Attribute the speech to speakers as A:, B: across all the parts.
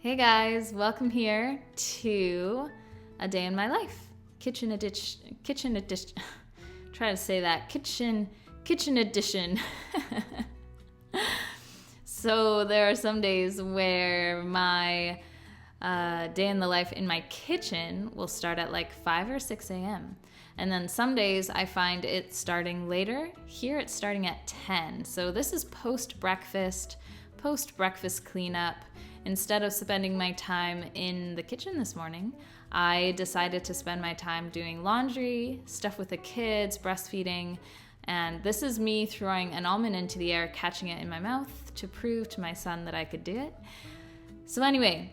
A: Hey guys, welcome here to A Day in My Life. Kitchen edition. Try to say that. Kitchen edition. So there are some days where my day in the life in my kitchen will start at like 5 or 6 a.m. And then some days I find it starting later. Here it's starting at 10. So this is post-breakfast cleanup. Instead of spending my time in the kitchen this morning, I decided to spend my time doing laundry, stuff with the kids, breastfeeding, and this is me throwing an almond into the air, catching it in my mouth to prove to my son that I could do it. So anyway,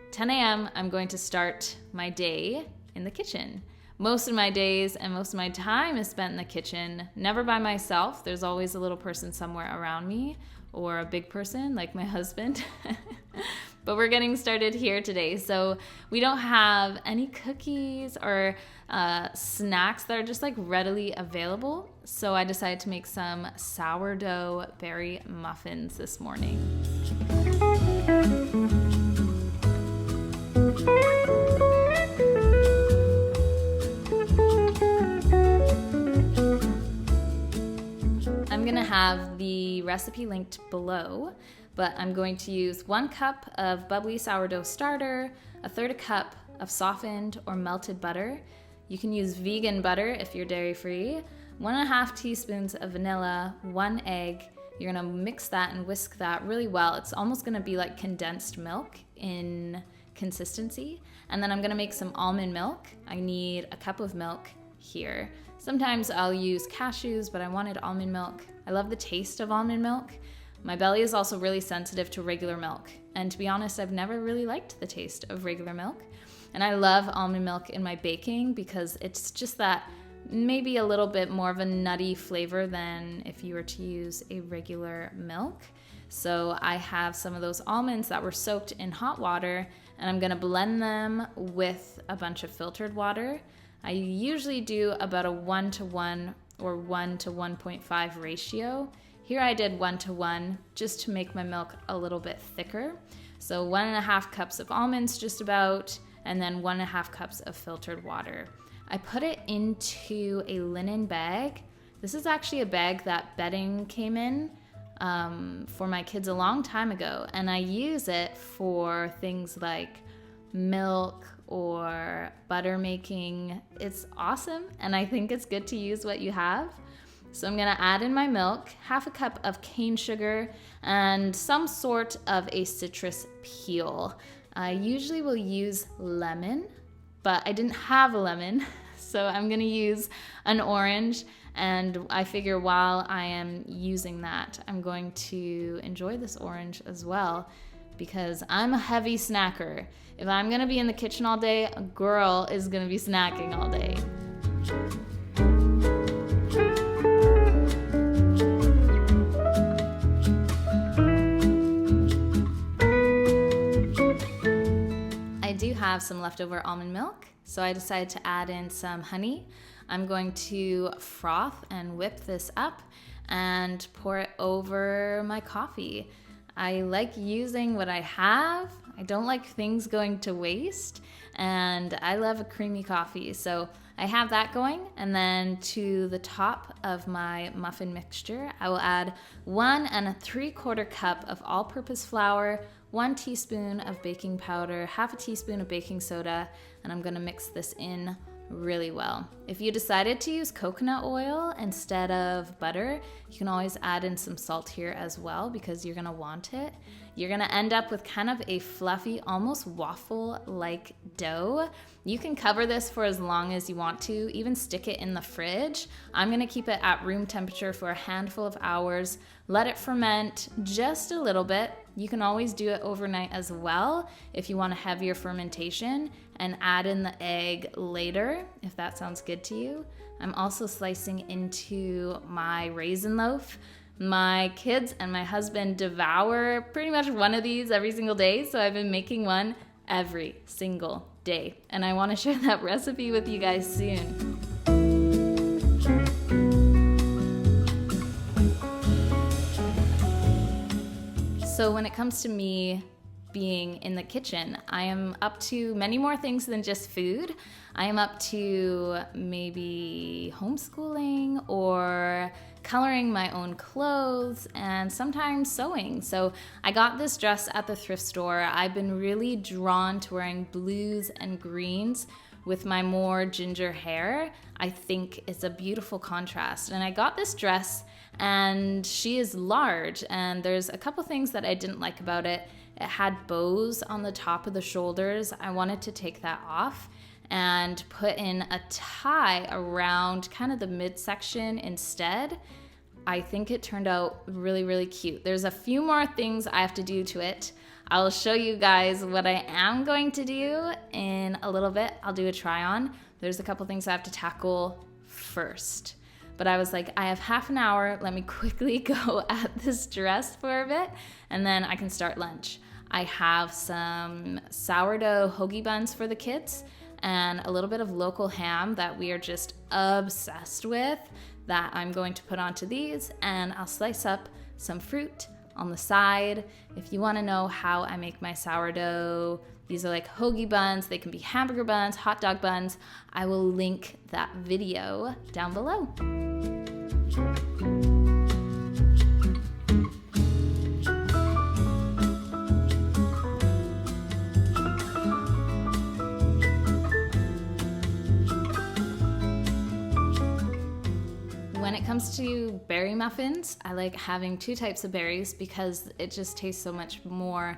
A: 10 a.m., I'm going to start my day in the kitchen. Most of my days and most of my time is spent in the kitchen, never by myself. There's always a little person somewhere around me, or a big person like my husband. But we're getting started here today. So we don't have any cookies or snacks that are just like readily available. So I decided to make some sourdough berry muffins this morning. I'm gonna have the recipe linked below, but I'm going to use 1 cup of bubbly sourdough starter, 1/3 cup of softened or melted butter. You can use vegan butter if you're dairy-free, 1.5 teaspoons of vanilla, 1 egg. You're gonna mix that and whisk that really well. It's almost gonna be like condensed milk in consistency. And then I'm gonna make some almond milk. I need 1 cup of milk here. Sometimes I'll use cashews, but I wanted almond milk. I love the taste of almond milk. My belly is also really sensitive to regular milk. And to be honest, I've never really liked the taste of regular milk. And I love almond milk in my baking because it's just that maybe a little bit more of a nutty flavor than if you were to use a regular milk. So I have some of those almonds that were soaked in hot water, and I'm gonna blend them with a bunch of filtered water. I usually do about a 1-to-1 or 1-to-1.5 ratio. Here I did 1-to-1 just to make my milk a little bit thicker. So 1.5 cups of almonds just about, and then 1.5 cups of filtered water. I put it into a linen bag. This is actually a bag that bedding came in for my kids a long time ago, and I use it for things like milk or butter making. It's awesome, and I think it's good to use what you have. So I'm gonna add in my milk, 1/2 cup of cane sugar, and some sort of a citrus peel. I usually will use lemon, but I didn't have a lemon, so I'm gonna use an orange. And I figure while I am using that, I'm going to enjoy this orange as well, because I'm a heavy snacker. If I'm gonna be in the kitchen all day, a girl is gonna be snacking all day. I do have some leftover almond milk, so I decided to add in some honey. I'm going to froth and whip this up and pour it over my coffee. I like using what I have. I don't like things going to waste, and I love a creamy coffee. So I have that going, and then to the top of my muffin mixture, I will add 1 3/4 cup of all-purpose flour, 1 teaspoon of baking powder, 1/2 teaspoon of baking soda, and I'm gonna mix this in really well. If you decided to use coconut oil instead of butter, you can always add in some salt here as well because you're gonna want it. You're gonna end up with kind of a fluffy, almost waffle-like dough. You can cover this for as long as you want to, even stick it in the fridge. I'm gonna keep it at room temperature for a handful of hours, let it ferment just a little bit. You can always do it overnight as well if you want a heavier fermentation, and add in the egg later if that sounds good to you. I'm also slicing into my raisin loaf. My kids and my husband devour pretty much one of these every single day, so I've been making one every single day, and I want to share that recipe with you guys soon. So when it comes to me being in the kitchen. I am up to many more things than just food. I am up to maybe homeschooling or coloring my own clothes and sometimes sewing. So I got this dress at the thrift store. I've been really drawn to wearing blues and greens with my more ginger hair. I think it's a beautiful contrast. And I got this dress and she is large, and there's a couple things that I didn't like about it. It had bows on the top of the shoulders. I wanted to take that off and put in a tie around kind of the midsection instead. I think it turned out really, really cute. There's a few more things I have to do to it. I'll show you guys what I am going to do in a little bit. I'll do a try on. There's a couple things I have to tackle first. But I was like, I have half an hour. Let me quickly go at this dress for a bit, and then I can start lunch. I have some sourdough hoagie buns for the kids and a little bit of local ham that we are just obsessed with that I'm going to put onto these, and I'll slice up some fruit on the side. If you want to know how I make my sourdough, these are like hoagie buns. They can be hamburger buns, hot dog buns. I will link that video down below. When it comes to berry muffins, I like having two types of berries because it just tastes so much more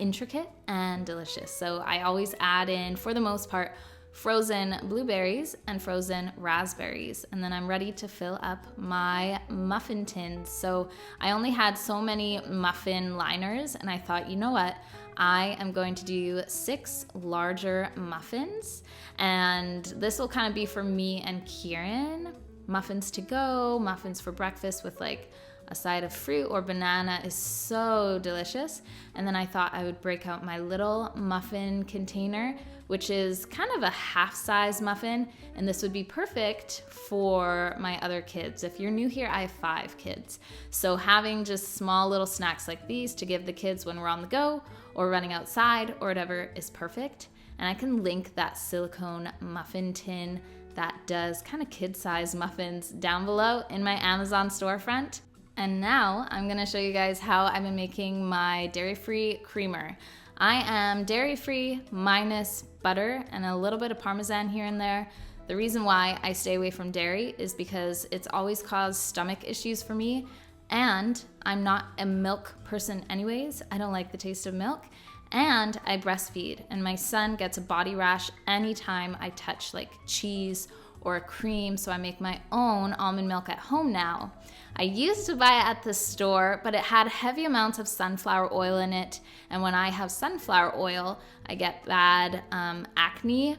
A: intricate and delicious. So I always add in, for the most part, frozen blueberries and frozen raspberries, and then I'm ready to fill up my muffin tins. So I only had so many muffin liners, and I thought, you know what, I am going to do 6 larger muffins, and this will kind of be for me and Kieran. Muffins to go, muffins for breakfast with like a side of fruit or banana is so delicious. And then I thought I would break out my little muffin container, which is kind of a half-size muffin, and this would be perfect for my other kids. If you're new here, I have 5 kids. So having just small little snacks like these to give the kids when we're on the go or running outside or whatever is perfect. And I can link that silicone muffin tin that does kind of kid-sized muffins down below in my Amazon storefront. And now I'm gonna show you guys how I've been making my dairy-free creamer. I am dairy-free minus butter and a little bit of Parmesan here and there. The reason why I stay away from dairy is because it's always caused stomach issues for me, and I'm not a milk person anyways. I don't like the taste of milk, and I breastfeed, and my son gets a body rash anytime I touch like cheese or a cream, so I make my own almond milk at home now. I used to buy it at the store, but it had heavy amounts of sunflower oil in it, and when I have sunflower oil, I get bad acne,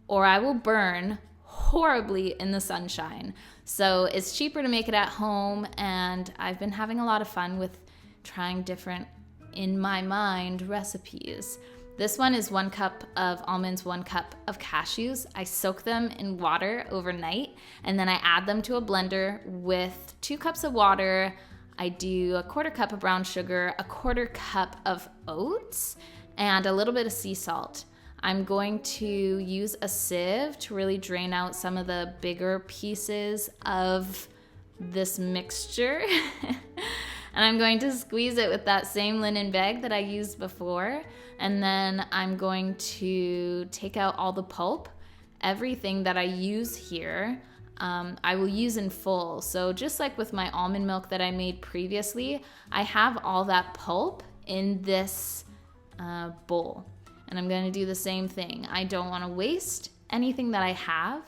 A: or I will burn horribly in the sunshine. So it's cheaper to make it at home, and I've been having a lot of fun with trying different, in my mind, recipes. This one is 1 cup of almonds, 1 cup of cashews. I soak them in water overnight, and then I add them to a blender with 2 cups of water. I do 1/4 cup of brown sugar, 1/4 cup of oats, and a little bit of sea salt. I'm going to use a sieve to really drain out some of the bigger pieces of this mixture. And I'm going to squeeze it with that same linen bag that I used before. And then I'm going to take out all the pulp. Everything that I use here, I will use in full. So just like with my almond milk that I made previously, I have all that pulp in this bowl. And I'm gonna do the same thing. I don't wanna waste anything that I have.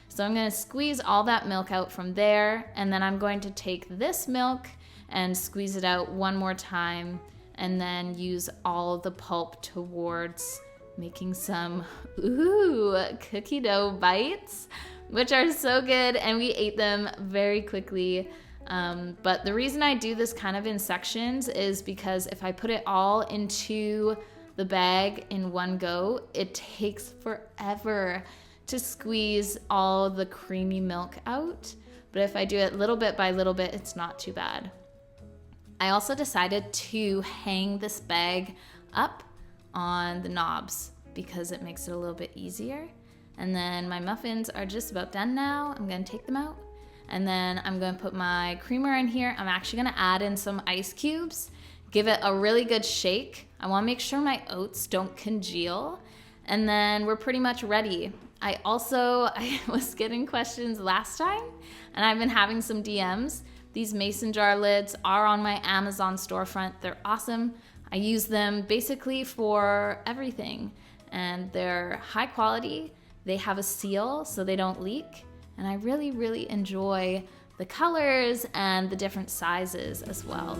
A: So I'm gonna squeeze all that milk out from there, and then I'm going to take this milk and squeeze it out one more time, and then use all the pulp towards making some cookie dough bites, which are so good, and we ate them very quickly. But the reason I do this kind of in sections is because if I put it all into the bag in one go, it takes forever to squeeze all the creamy milk out. But if I do it little bit by little bit, it's not too bad. I also decided to hang this bag up on the knobs because it makes it a little bit easier. And then my muffins are just about done now. I'm gonna take them out. And then I'm gonna put my creamer in here. I'm actually gonna add in some ice cubes, give it a really good shake. I wanna make sure my oats don't congeal. And then we're pretty much ready. I was getting questions last time, and I've been having some DMs. These mason jar lids are on my Amazon storefront. They're awesome. I use them basically for everything, and they're high quality. They have a seal so they don't leak, and I really, really enjoy the colors and the different sizes as well.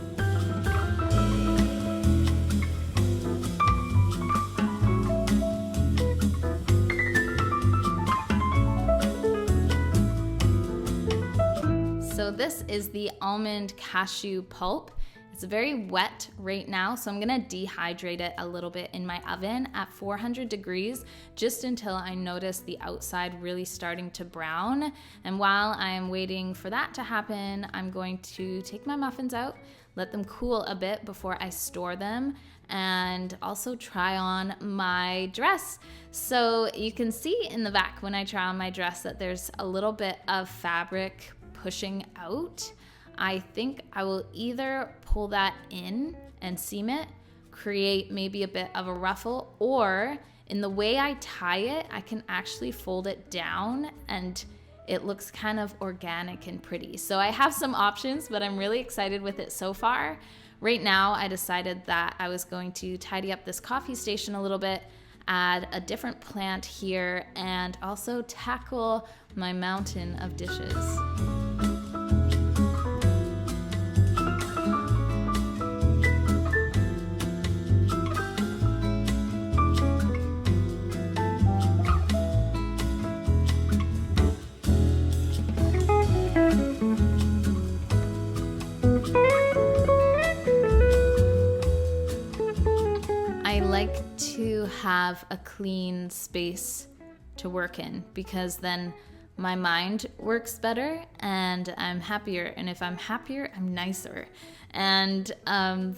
A: So this is the almond cashew pulp. It's very wet right now, so I'm gonna dehydrate it a little bit in my oven at 400 degrees, just until I notice the outside really starting to brown. And while I am waiting for that to happen, I'm going to take my muffins out, let them cool a bit before I store them, and also try on my dress. So you can see in the back when I try on my dress that there's a little bit of fabric pushing out. I think I will either pull that in and seam it, create maybe a bit of a ruffle, or in the way I tie it, I can actually fold it down and it looks kind of organic and pretty. So I have some options, but I'm really excited with it so far. Right now, I decided that I was going to tidy up this coffee station a little bit, add a different plant here, and also tackle my mountain of dishes. Have a clean space to work in, because then my mind works better and I'm happier, and if I'm happier, I'm nicer. And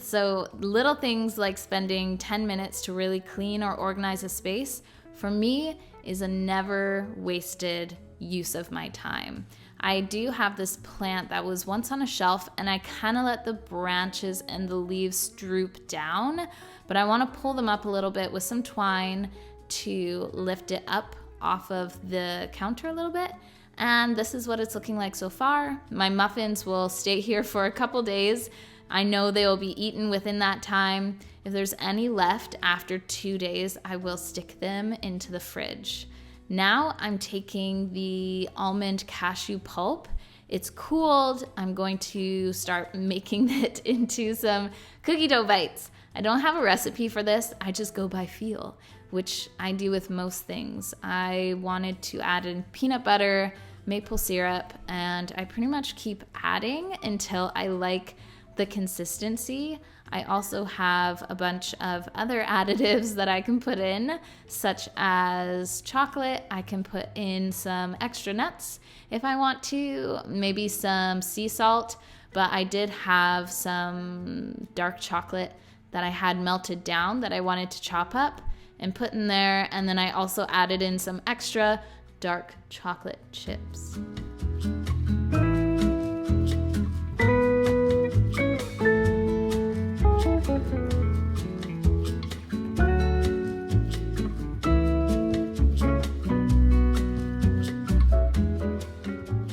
A: so little things like spending 10 minutes to really clean or organize a space, for me, is a never wasted use of my time. I do have this plant that was once on a shelf, and I kind of let the branches and the leaves droop down, but I want to pull them up a little bit with some twine to lift it up off of the counter a little bit. And this is what it's looking like so far. My muffins will stay here for a couple days. I know they will be eaten within that time. If there's any left after 2 days, I will stick them into the fridge. Now I'm taking the almond cashew pulp. It's cooled. I'm going to start making it into some cookie dough bites. I don't have a recipe for this. I just go by feel, which I do with most things. I wanted to add in peanut butter, maple syrup, and I pretty much keep adding until I like the consistency. I also have a bunch of other additives that I can put in, such as chocolate. I can put in some extra nuts if I want to, maybe some sea salt, but I did have some dark chocolate that I had melted down that I wanted to chop up and put in there. And then I also added in some extra dark chocolate chips.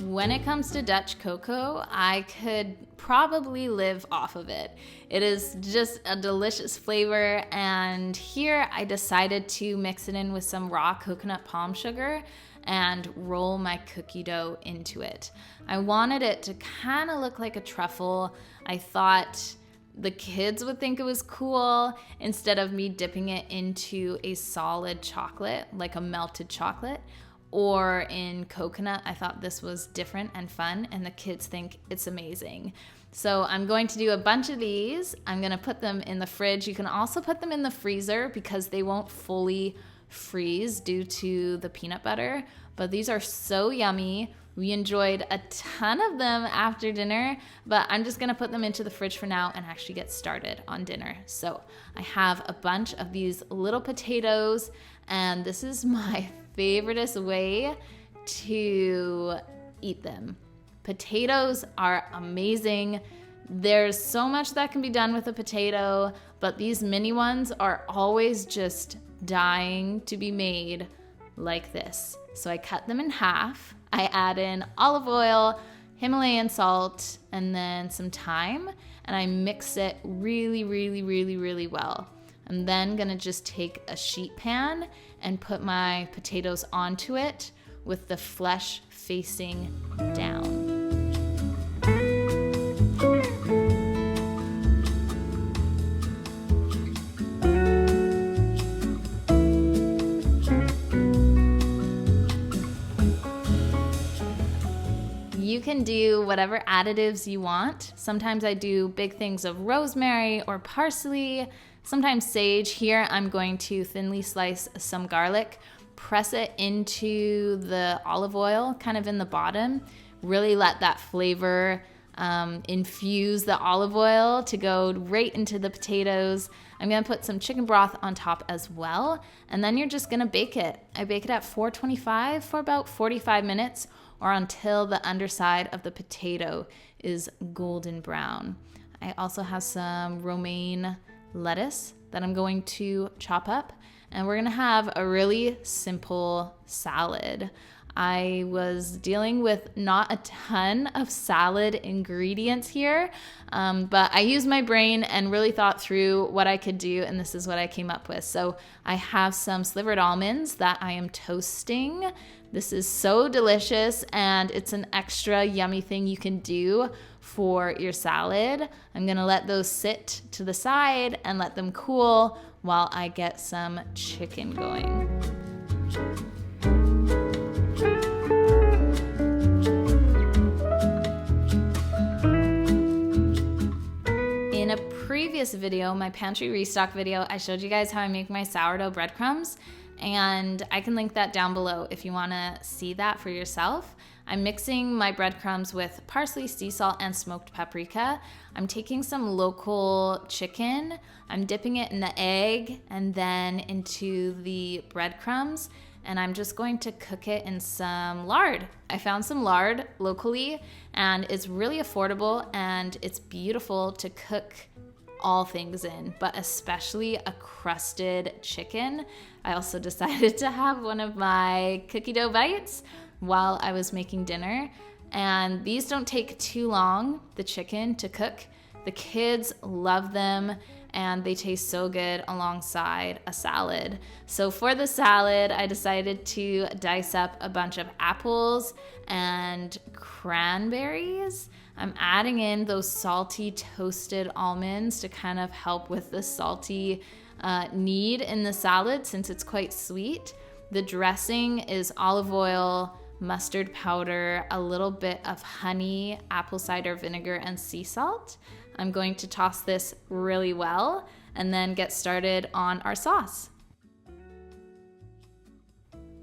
A: When it comes to Dutch cocoa, I could probably live off of it. It is just a delicious flavor, and here I decided to mix it in with some raw coconut palm sugar and roll my cookie dough into it. I wanted it to kind of look like a truffle. I thought the kids would think it was cool instead of me dipping it into a solid chocolate, like a melted chocolate, or in coconut. I thought this was different and fun, and the kids think it's amazing. So I'm going to do a bunch of these. I'm gonna put them in the fridge. You can also put them in the freezer because they won't fully freeze due to the peanut butter, but these are so yummy, We enjoyed a ton of them after dinner, but I'm just gonna put them into the fridge for now and actually get started on dinner. So I have a bunch of these little potatoes, and this is my favoriteest way to eat them. Potatoes are amazing. There's so much that can be done with a potato, but these mini ones are always just dying to be made like this. So I cut them in half. I add in olive oil, Himalayan salt, and then some thyme, and I mix it really, really, really, really well. I'm then gonna just take a sheet pan and put my potatoes onto it with the flesh facing down. You can do whatever additives you want. Sometimes I do big things of rosemary or parsley, sometimes sage. Here I'm going to thinly slice some garlic, press it into the olive oil, kind of in the bottom. Really let that flavor infuse the olive oil to go right into the potatoes. I'm gonna put some chicken broth on top as well, and then you're just gonna bake it. I bake it at 425 for about 45 minutes, or until the underside of the potato is golden brown. I also have some romaine lettuce that I'm going to chop up, and we're gonna have a really simple salad. I was dealing with not a ton of salad ingredients here, but I used my brain and really thought through what I could do, and this is what I came up with. So I have some slivered almonds that I am toasting. This is so delicious, and it's an extra yummy thing you can do for your salad. I'm gonna let those sit to the side and let them cool while I get some chicken going. In a previous video, my pantry restock video, I showed you guys how I make my sourdough breadcrumbs, and I can link that down below if you wanna see that for yourself. I'm mixing my breadcrumbs with parsley, sea salt, and smoked paprika. I'm taking some local chicken, I'm dipping it in the egg and then into the breadcrumbs, and I'm just going to cook it in some lard. I found some lard locally, and it's really affordable, and it's beautiful to cook all things in, but especially a crusted chicken. I also decided to have one of my cookie dough bites while I was making dinner, and these don't take too long, the chicken, to cook. The kids love them, and they taste so good alongside a salad. So for the salad, I decided to dice up a bunch of apples and cranberries. I'm adding in those salty toasted almonds to kind of help with the salty need in the salad since it's quite sweet. The dressing is olive oil, mustard powder, a little bit of honey, apple cider vinegar, and sea salt. I'm going to toss this really well and then get started on our sauce.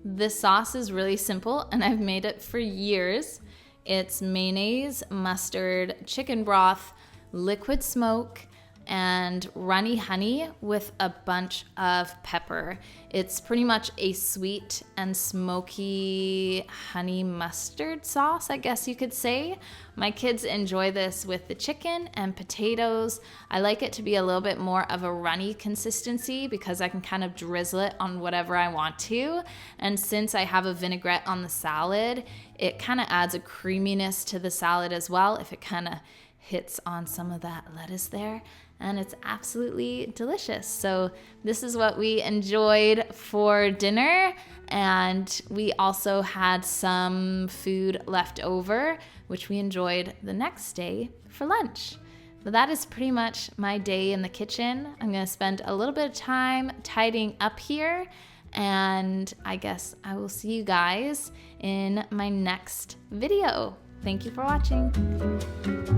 A: This sauce is really simple, and I've made it for years. It's mayonnaise, mustard, chicken broth, liquid smoke, and runny honey with a bunch of pepper. It's pretty much a sweet and smoky honey mustard sauce, I guess you could say. My kids enjoy this with the chicken and potatoes. I like it to be a little bit more of a runny consistency because I can kind of drizzle it on whatever I want to. And since I have a vinaigrette on the salad, it kind of adds a creaminess to the salad as well if it kind of hits on some of that lettuce there, and it's absolutely delicious. So this is what we enjoyed for dinner, and we also had some food left over, which we enjoyed the next day for lunch. But that is pretty much my day in the kitchen. I'm gonna spend a little bit of time tidying up here, and I guess I will see you guys in my next video. Thank you for watching.